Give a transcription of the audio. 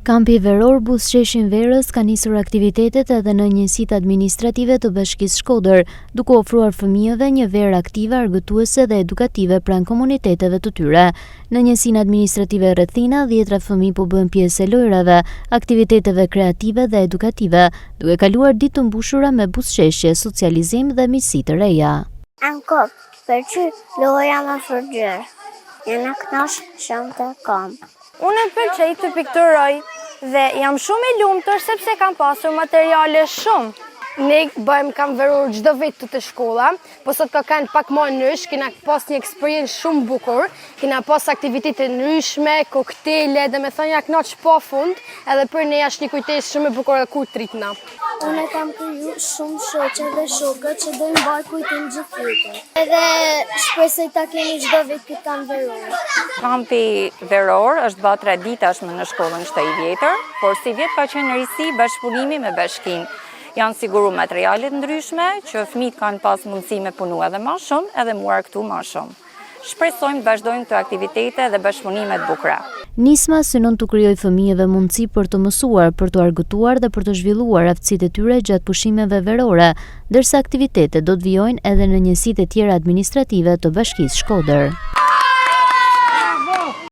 Kampi veror buzëqeshin Verës ka nisur aktivitetet edhe në njësitë administrative të Bashkisë Shkodër, duke ofruar fëmijëve një verë aktive, argëtuese dhe edukative pranë komuniteteve të tyre. Në njësinë administrative Rrethina, 10 fëmijë po bën pjesë e lojrave, aktiviteteve kreative dhe edukative, duke kaluar ditë të mbushura me buzëqeshje, socializim dhe miqësi të reja. Anko, përqy loja më fërgjër. Jena knosh shumë të kom. Unë pëlqej të pikturoj dhe jam shumë i lumtur sepse kam pasur materiale shumë. Ne kam verur çdo vit të shkolla, po sot ka kanë pak më nysh, kena pas një eksperiencë shumë bukur, kena pas aktivitete ndryshme, koktele, dhe me thënë ja knoç pa fund, edhe për ne është një kujtesë shumë e bukur ku tritna. Unë kam kriju shumë shoqe dhe shokë që do i mbaj kujtim gjithë vitin. Edhe shpresoj ta keni çdo vit këtë kam verur. Kampi veror është bërë traditashme në shkollën Shtoj Vjetër, por si vjet ka qenë risi bashkëpunimi me bashkinë. Janë siguru materialet ndryshme që fëmijët kanë pas mundësi me punu edhe ma shumë edhe muar këtu ma shumë. Shpresojmë të vazhdojmë të aktivitete dhe bashkëpunimet bukura. Nisma synon të krijojë fëmijëve mundësi për të mësuar, për të argëtuar dhe për të zhvilluar aftësitë e tyre gjatë pushimeve verore, ndërsa aktivitetet do të vijojnë edhe në njësitë e tjera administrative të Bashkisë Shkodër.